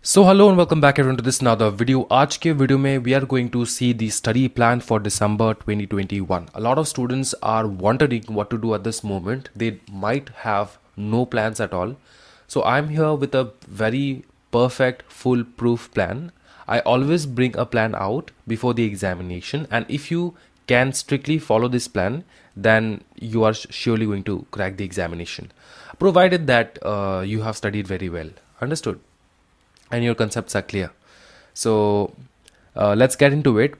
So hello and welcome back everyone to this another video. आज के video में we are going to see the study plan for December 2021. A lot of students are wondering what to do at this moment. They might have no plans at all. So I'm here with a very perfect foolproof plan. I always bring a plan out before the examination, and if you can strictly follow this plan, then you are surely going to crack the examination, provided that you have studied very well. Understood? And your concepts are clear. So let's get into it.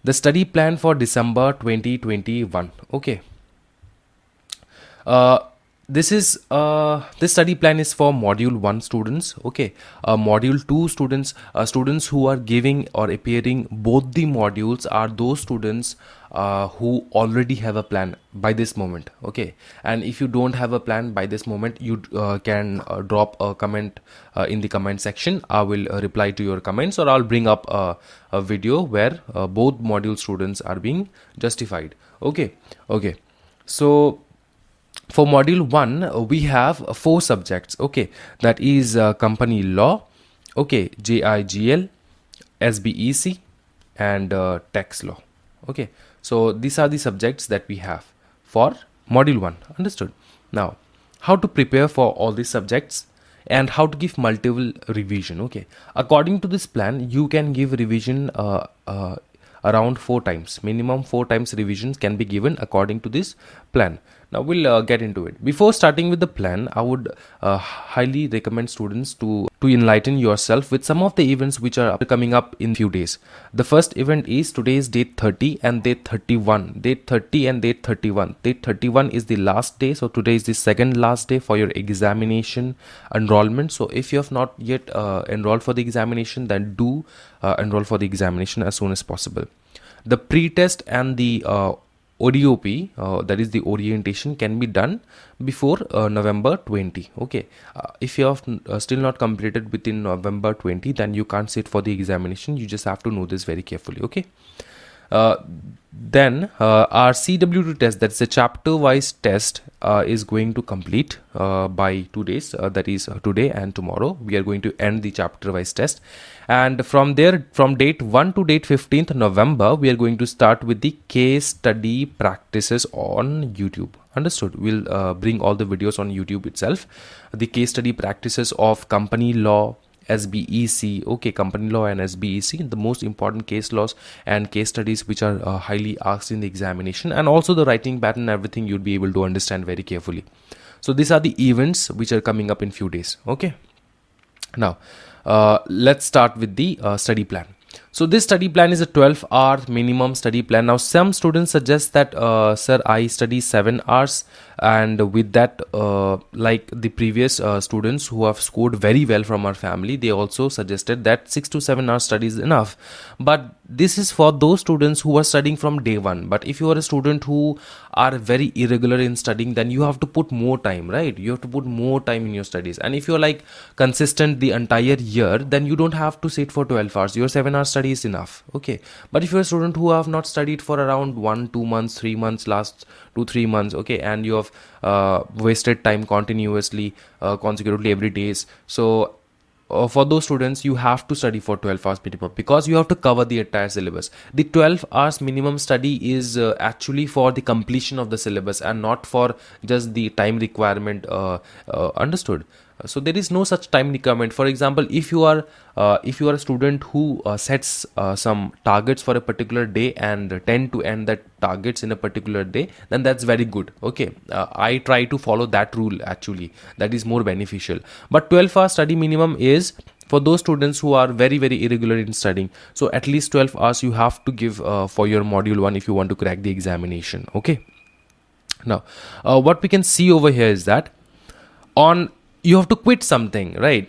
The study plan for December 2021. Okay. Uh, this study plan is for module 1 students. Okay. Module 2 students, students who are giving or appearing both the modules are those students who already have a plan by this moment. Okay. And if you don't have a plan by this moment, you can drop a comment in the comment section. I will reply to your comments, or I'll bring up a video where both module students are being justified. Okay. So for module 1 we have 4 subjects. Okay, that is company law, okay, JIGL, SBEC, and tax law. Okay, so these are the subjects that we have for module 1. Understood? Now, how to prepare for all these subjects and how to give multiple revision. Okay, according to this plan, you can give revision around 4 times. Minimum 4 times revisions can be given according to this plan. Now we'll get into it. Before starting with the plan, I would highly recommend students to enlighten yourself with some of the events which are coming up in few days. The first event is today's date 30 and date 31. Date 30 and date 31. Date 31 is the last day, so today is the second last day for your examination enrollment. So if you have not yet enrolled for the examination, then do enroll for the examination as soon as possible. The pre-test and the ODOP, that is the orientation, can be done before November 20. Okay, if you have still not completed within November 20, then you can't sit for the examination. You just have to know this very carefully. Okay. Then our CWT test, that's a chapter wise test, is going to complete by 2 days, that is today and tomorrow. We are going to end the chapter wise test, and from there, from date 1 to date 15th November, we are going to start with the case study practices on YouTube. Understood? We'll bring all the videos on YouTube itself. The case study practices of company law, SBEC, okay, company law and SBEC, the most important case laws and case studies which are highly asked in the examination, and also the writing pattern, everything you'll be able to understand very carefully. So these are the events which are coming up in few days. Okay, now let's start with the study plan. So this study plan is a 12-hour minimum study plan. Now some students suggest that sir, I study 7 hours, and with that like the previous students who have scored very well from our family, they also suggested that 6 to 7 hours study is enough. But this is for those students who are studying from day one. But if you are a student who are very irregular in studying, then you have to put more time, right? You have to put more time in your studies. And if you're like consistent the entire year, then you don't have to sit for 12 hours. Your 7 hours study is enough. Okay, but if you're a student who have not studied for around 1-2 months, 3 months, last 2-3 months, okay, and you have wasted time continuously, consecutively every days, so for those students you have to study for 12 hours minimum, because you have to cover the entire syllabus. The 12 hours minimum study is actually for the completion of the syllabus and not for just the time requirement. Understood? So there is no such time requirement. For example, if you are a student who sets some targets for a particular day and tend to end that targets in a particular day, then that's very good. Okay, I try to follow that rule. Actually, that is more beneficial. But 12-hour study minimum is for those students who are very irregular in studying. So at least 12 hours you have to give for your module 1 if you want to crack the examination. Okay, now what we can see over here is that you have to quit something, right?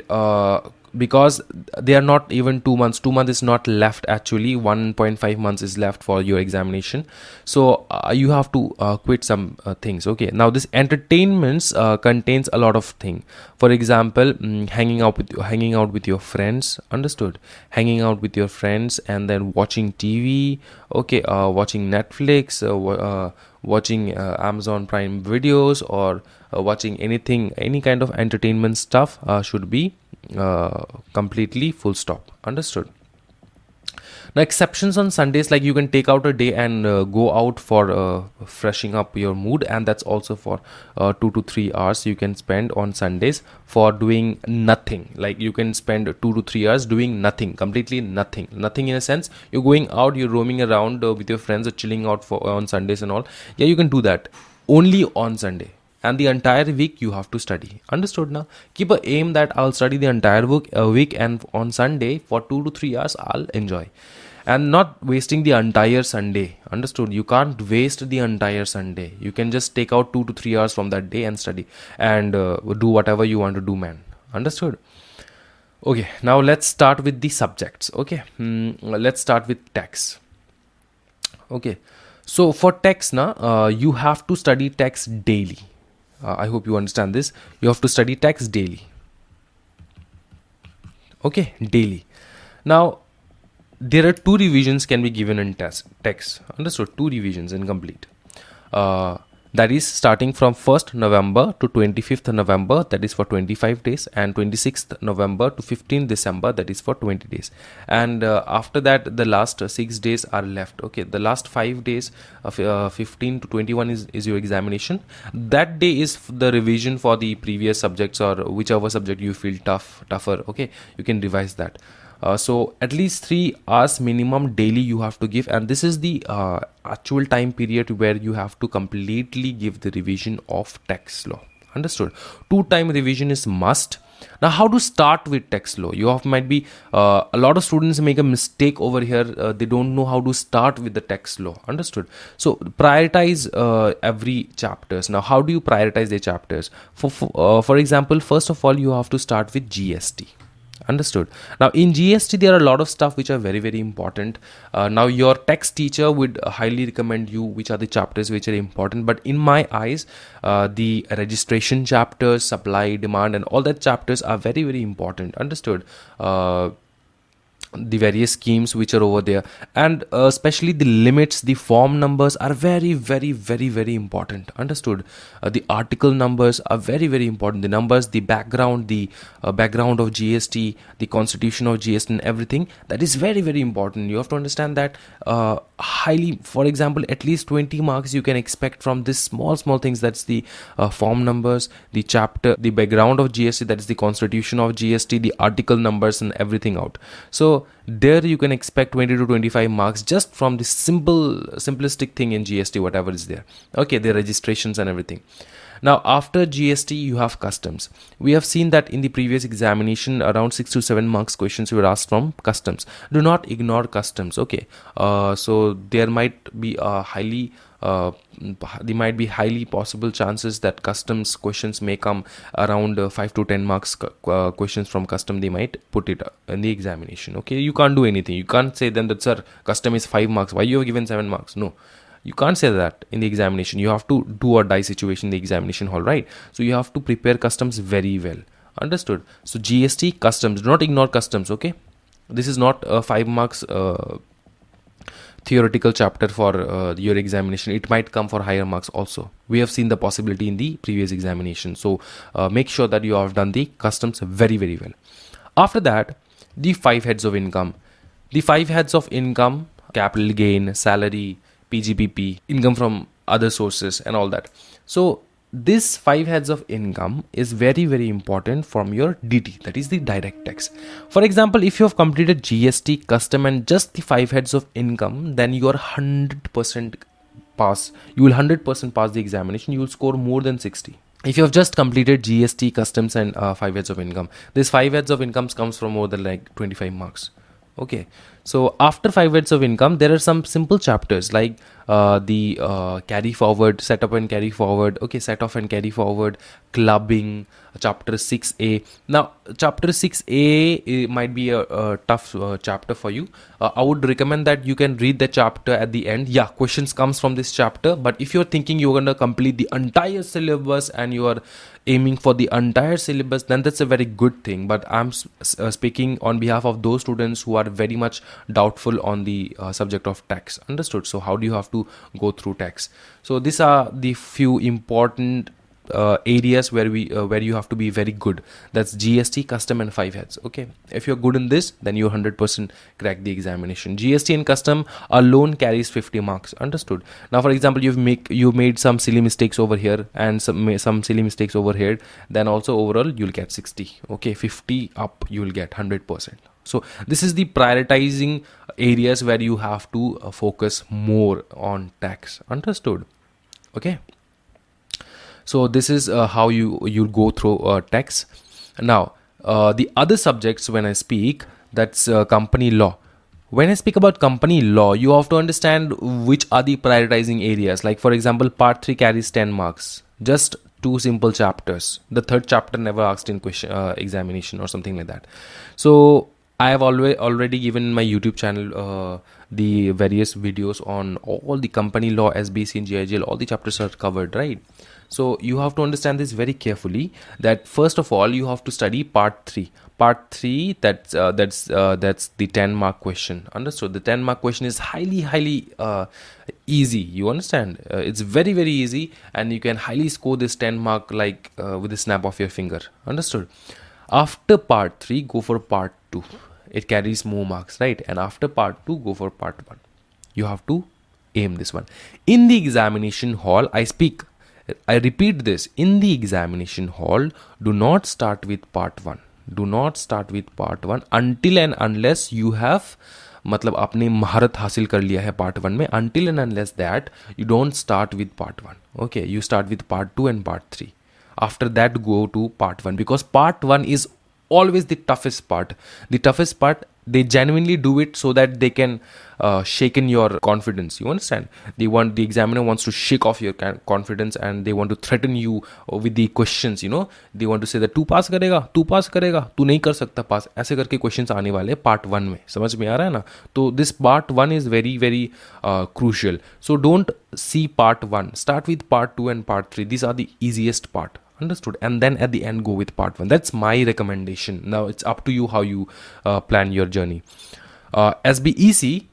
Because they are not even 2 months. 2 months is not left. Actually 1.5 months is left for your examination. So you have to quit some things. Okay, now this entertainments contains a lot of things. For example, hanging out with your friends. Understood? Hanging out with your friends and then watching TV. Okay, watching Netflix, watching Amazon Prime videos, or watching anything, any kind of entertainment stuff should be completely full stop. Understood? Now, exceptions on Sundays, like you can take out a day and go out for freshening up your mood, and that's also for 2 to 3 hours you can spend on Sundays for doing nothing. Like you can spend 2 to 3 hours doing nothing, completely nothing. Nothing in a sense, you're going out, you're roaming around with your friends or chilling out for on Sundays and all. Yeah, you can do that only on Sunday. And the entire week you have to study. Understood now? Keep a aim that I'll study the entire week, and on Sunday for 2 to 3 hours I'll enjoy, and not wasting the entire Sunday. Understood? You can't waste the entire Sunday. You can just take out 2 to 3 hours from that day and study, and do whatever you want to do, man. Understood? Okay, now let's start with the subjects. Okay, let's start with text. Okay, so for text now, you have to study text daily. I hope you understand this. You have to study text daily. Okay, daily. Now, there are 2 revisions can be given in text. Understood? 2 revisions incomplete. That is starting from 1st November to 25th November, that is for 25 days, and 26th November to 15th December, that is for 20 days. And after that, the last 6 days are left. Okay, the last 5 days of 15 to 21 is your examination. That day is the revision for the previous subjects, or whichever subject you feel tougher. Okay, you can revise that. So at least 3 hours minimum daily you have to give, and this is the actual time period where you have to completely give the revision of text law. Understood? 2-time revision is must. Now, how to start with text law? Might be a lot of students make a mistake over here. They don't know how to start with the text law. Understood? So prioritize every chapters. Now, how do you prioritize the chapters? For example, first of all, you have to start with GST. Understood? Now, in GST there are a lot of stuff which are very, very important. Now, your text teacher would highly recommend you which are the chapters which are important, but in my eyes, the registration chapters, supply, demand, and all that chapters are very, very important. Understood? The various schemes which are over there, and especially the limits, the form numbers are very, very, very, very important. Understood? The article numbers are very, very important. The numbers, the background of GST, the constitution of GST, and everything, that is very, very important. You have to understand that highly. For example, at least 20 marks you can expect from this small things. That's the form numbers, the chapter, the background of GST, that is the constitution of GST, the article numbers, and everything out. So there you can expect 20 to 25 marks just from the simplistic thing in GST, whatever is there. Okay, the registrations and everything. Now, after GST, you have customs. We have seen that in the previous examination, around 6 to 7 marks questions were asked from customs. Do not ignore customs. Okay, so there might be highly possible chances that customs questions may come around 5 to 10 marks questions from custom. They might put it in the examination. Okay, you can't do anything. You can't say then that, sir, custom is 5 marks. Why you have given 7 marks? No. You can't say that in the examination. You have to do or die situation in the examination hall, right? So you have to prepare customs very well. Understood? So GST, customs. Do not ignore customs, okay? This is not a 5 marks theoretical chapter for your examination. It might come for higher marks also. We have seen the possibility in the previous examination. So make sure that you have done the customs very, very well. After that, the 5 heads of income. The 5 heads of income: capital gain, salary, PGPP, income from other sources, and all that. So this 5 heads of income is very, very important from your DT, that is the direct tax. For example, if you have completed GST, custom, and just the 5 heads of income, then you are 100% pass. You will 100% pass the examination. You will score more than 60. If you have just completed GST, customs, and 5 heads of income, this 5 heads of incomes comes from more than like 25 marks. Okay, so after 5 heads of income, there are some simple chapters like the carry forward, setup and carry forward. Okay, set off and carry forward, clubbing, chapter 6A. Now, chapter 6A might be a tough chapter for you. I would recommend that you can read the chapter at the end. Yeah, questions comes from this chapter, but if you're thinking you're going to complete the entire syllabus and you are aiming for the entire syllabus, then that's a very good thing. But I'm speaking on behalf of those students who are very much doubtful on the subject of tax. Understood? So how do you have to go through tax? So these are the few important areas where you have to be very good. That's GST, custom, and 5 heads. Okay, if you're good in this, then you 100% crack the examination. GST and custom alone carries 50 marks. Understood? Now, for example, you made some silly mistakes over here and some silly mistakes over here, then also overall you'll get 60. Okay, 50 up you will get 100%. So this is the prioritizing areas where you have to focus more on tax. Understood? Okay, so this is how you go through tax. Now the other subjects, when I speak, that's company law. When I speak about company law, you have to understand which are the prioritizing areas. Like for example, part 3 carries 10 marks, just 2 simple chapters. The third chapter never asked in question examination or something like that. So I have already given in my YouTube channel the various videos on all the company law, SBC and GIGL. All the chapters are covered, right? So you have to understand this very carefully, that first of all you have to study part 3. Part 3, that's the 10 mark question. Understood? The 10 mark question is highly easy. You understand? It's very easy, and you can highly score this 10 mark like with the snap of your finger. Understood? After part 3, go for part 2. It carries more marks, right? And after part 2, go for part 1. You have to aim this one. In the examination hall, I repeat this, in the examination hall, do not start with part 1. Do not start with part 1 until and unless you have मतलब आपने महारत हासिल कर लिया है part 1 में. Until and unless that, you don't start with part 1. Okay, you start with part 2 and part 3. After that, go to part 1, because part 1 is always the toughest part. The toughest part, they genuinely do it so that they can shake in your confidence. You understand? The examiner wants to shake off your confidence, and they want to threaten you with the questions. You know, they want to say that तू पास करेगा, तू नहीं कर सकता पास. ऐसे करके questions आने वाले part 1 में. समझ में आ रहा है ना? तो this part 1 is very crucial. So don't see part 1. Start with part 2 and part 3. These are the easiest part. Understood? And then at the end, go with part 1. That's my recommendation. Now it's up to you how you plan your journey. SBEC,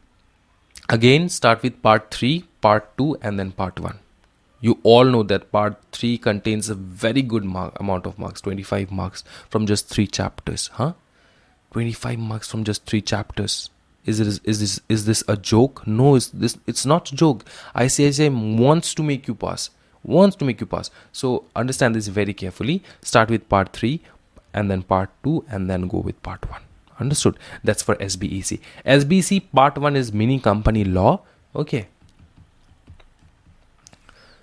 again, start with part 3, part 2, and then part 1. You all know that part 3 contains a very good amount of marks, 25 marks from just 3 chapters. 25 marks from just 3 chapters. Is this a joke? No, it's not a joke. ICICI wants to make you pass. So understand this very carefully. Start with part 3 and then part 2 and then go with part 1. Understood? That's for SBEC. SBC part 1 is mini company law. Okay.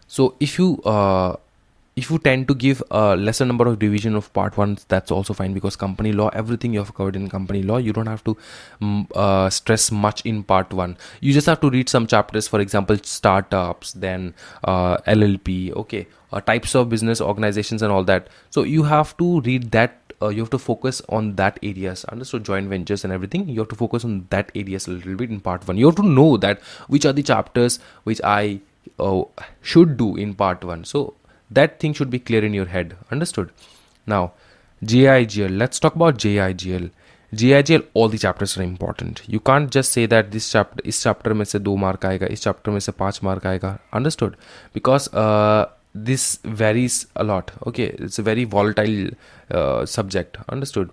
So if you tend to give a lesser number of division of part 1, that's also fine, because company law, everything you have covered in company law, you don't have to stress much in part 1. You just have to read some chapters, for example, startups, then LLP, okay, types of business organizations and all that. So you have to read that. You have to focus on that areas. Understood? Joint ventures and everything, you have to focus on that areas a little bit in part 1. You have to know that which are the chapters which I should do in part 1. So that thing should be clear in your head. Understood? Now, JIGL. Let's talk about JIGL. JIGL, all the chapters are important. You can't just say that this chapter, इस chapter में से 2 mark आएगा, इस chapter में से 5 mark आएगा. Understood? Because this varies a lot. Okay, it's a very volatile subject. Understood?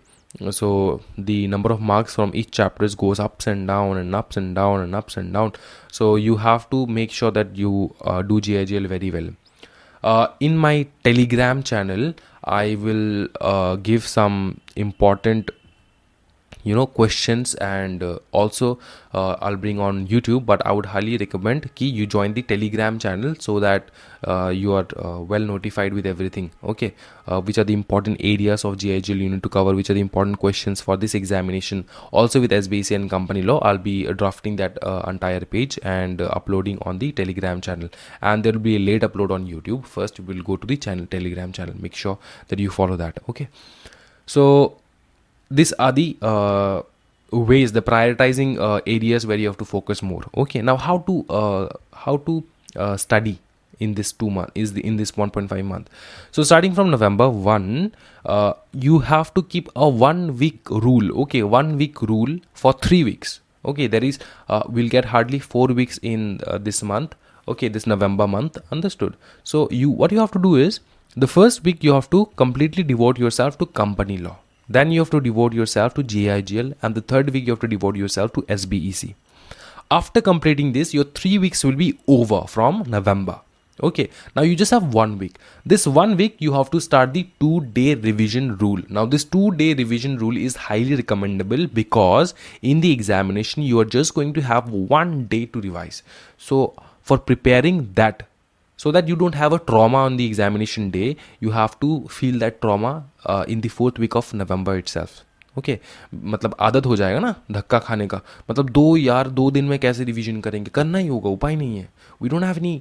So the number of marks from each chapter goes ups and down and ups and down and ups and down. So you have to make sure that you do JIGL very well. In my Telegram channel, I will give some important questions, and also I'll bring on YouTube, but I would highly recommend कि you join the Telegram channel so that you are well notified with everything. Okay, which are the important areas of GIGL you need to cover, which are the important questions for this examination. Also with SBC and company law, I'll be drafting that entire page and uploading on the Telegram channel, and there will be a late upload on YouTube. First you will go to the Telegram channel. Make sure that you follow that. Okay, so these are the ways, the prioritizing areas where you have to focus more. Okay, now how to study in this 2 month in this 1.5 month. So starting from November 1, you have to keep a 1 week rule. Okay, 1 week rule for 3 weeks. Okay, there is we'll get hardly 4 weeks in this month. Okay, this November month. Understood? So what you have to do is, The first week you have to completely devote yourself to company law. Then you have to devote yourself to JIGL, and the third week you have to devote yourself to SBEC. After completing this, your 3 weeks will be over from November. Okay, now you just have 1 week. This 1 week you have to start the 2-day revision rule. Now this 2-day revision rule is highly recommendable because in the examination you are just going to have 1 day to revise. So for preparing that, so that you don't have a trauma on the examination day, you have to feel that trauma in the 4th week of November itself. Okay मतलब आदत हो जाएगा ना धक्का खाने का, मतलब 2 दिन में कैसे रिवीजन करेंगे, करना ही होगा, उपाय नहीं है. We don't have any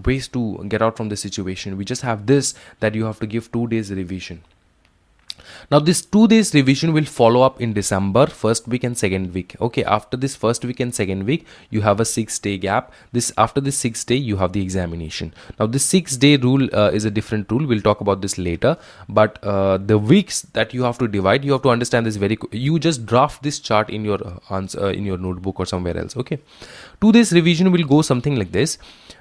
ways to get out from this situation. We just have this, that you have to give 2 days revision. Now this 2 days revision will follow up in December, first week and second week. Okay, after this first week and second week, you have a 6-day gap. After this 6th day, you have the examination. Now this 6-day rule is a different rule. We'll talk about this later. But the weeks that you have to divide, you have to understand this you just draft this chart in your answer in your notebook or somewhere else. Okay, 2 days revision will go something like this.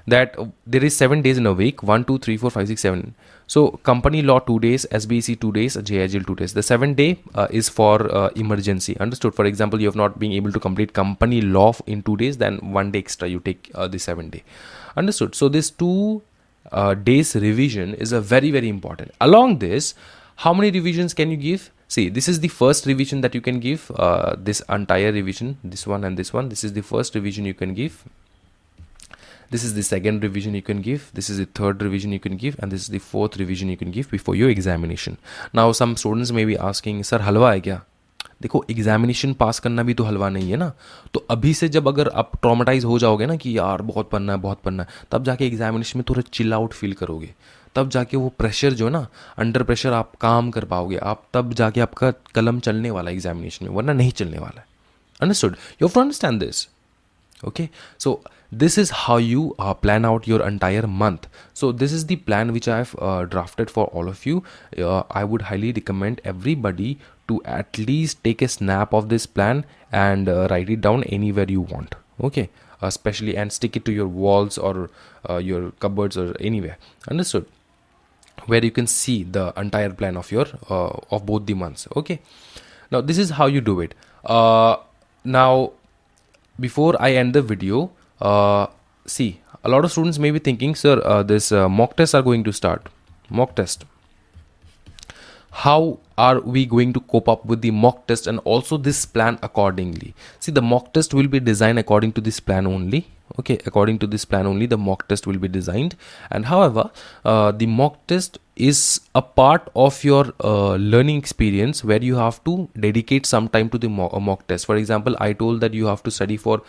That there is 7 days in a week, 1, 2, 3, 4, 5, 6, 7. So company law 2 days, SBC 2 days, JIGL 2 days. The 7th day is for emergency. Understood? For example, you have not been able to complete company law in 2 days, then 1 day extra you take the 7th day. Understood? So this 2 days revision is a very, very important. Along this, how many revisions can you give? See, this is the first revision that you can give. This entire revision, this one and this one. This is the first revision you can give. This is the second revision you can give. This is the third revision you can give, and this is the fourth revision you can give before your examination. Now some students may be asking, sir हलवा है क्या? देखो examination पास करना भी तो हलवा नहीं है ना. तो अभी से जब अगर आप ट्रॉमेटाइज हो जाओगे ना कि यार बहुत पढ़ना है, तब जाके एग्जामिनेशन में थोड़ा चिल आउट फील करोगे. तब जाके वो प्रेशर जो ना, अंडर प्रेशर आप काम कर पाओगे. आप तब जाके आपका कलम चलने वाला है एग्जामिनेशन में, वरना नहीं चलने वाला है. Understood? You have to understand this. Okay, so this is how you plan out your entire month. So this is the plan which I have drafted for all of you. I would highly recommend everybody to at least take a snap of this plan and write it down anywhere you want. Okay, especially, and stick it to your walls or your cupboards or anywhere. Understood? Where you can see the entire plan of your of both the months. Okay, now this is how you do it. Now before I end the video, see, a lot of students may be thinking, sir, this mock tests are going to start. Mock test. How are we going to cope up with the mock test and also this plan accordingly? See, the mock test will be designed according to this plan only. Okay, according to this plan only, the mock test will be designed. And however, the mock test is a part of your learning experience where you have to dedicate some time to the mock test. For example, I told that you have to study for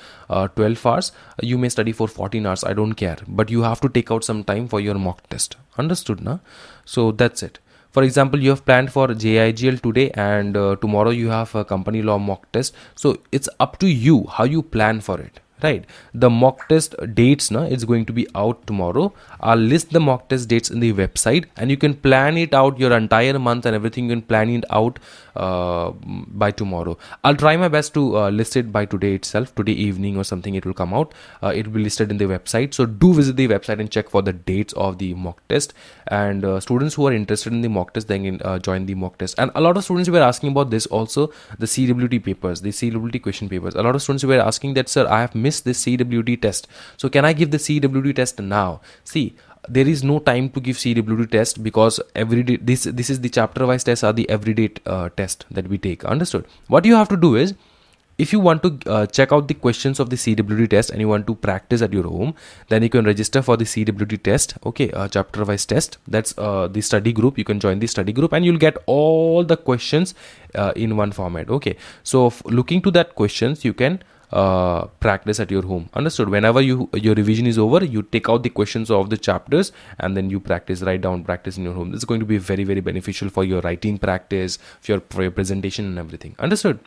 12 hours. You may study for 14 hours. I don't care. But you have to take out some time for your mock test. Understood, na? So that's it. For example, you have planned for JIGL today and tomorrow you have a company law mock test. So it's up to you how you plan for it. Right, the mock test dates it's going to be out tomorrow. I'll list the mock test dates in the website, and you can plan it out your entire month and everything. You can plan it out by tomorrow. I'll try my best to list it by today itself, today evening or something. It will come out. It will be listed in the website, so do visit the website and check for the dates of the mock test. And students who are interested in the mock test, they can join the mock test. And a lot of students were asking about this also, the CWT papers, the CWT question papers. A lot of students were asking that, sir, I have missed this CWT test, so can I give the CWT test now? See, there is no time to give CWT test because every day this is the chapter wise tests are the everyday test that we take. Understood? What you have to do is, if you want to check out the questions of the CWT test and you want to practice at your home, then you can register for the CWT test. Okay, chapter wise test. That's the study group. You can join the study group and you'll get all the questions in one format. Okay, so looking to that questions, you can practice at your home. Understood? Whenever your revision is over, you take out the questions of the chapters and then you practice, write down, practice in your home. This is going to be very, very beneficial for your writing practice, for your presentation and everything. Understood?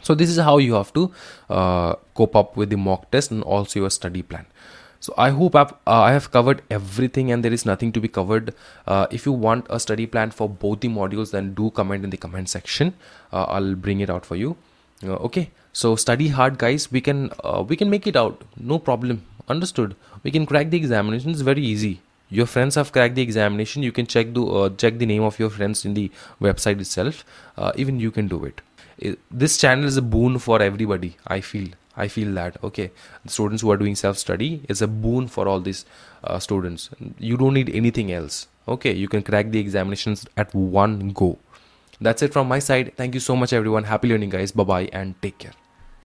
So this is how you have to cope up with the mock test and also your study plan. So I hope I have covered everything and there is nothing to be covered. If you want a study plan for both the modules, then do comment in the comment section. I'll bring it out for you. Okay, so study hard, guys. We can make it out, no problem. Understood? We can crack the examination. It's very easy. your friends have cracked the examination, you can check the name of your friends in the website itself. Even you can do it. This channel is a boon for everybody. I feel that, okay, the students who are doing self study is a boon for all these students. You don't need anything else. Okay, you can crack the examinations at one go. That's it from my side. Thank you so much everyone. Happy learning guys. Bye bye and take care.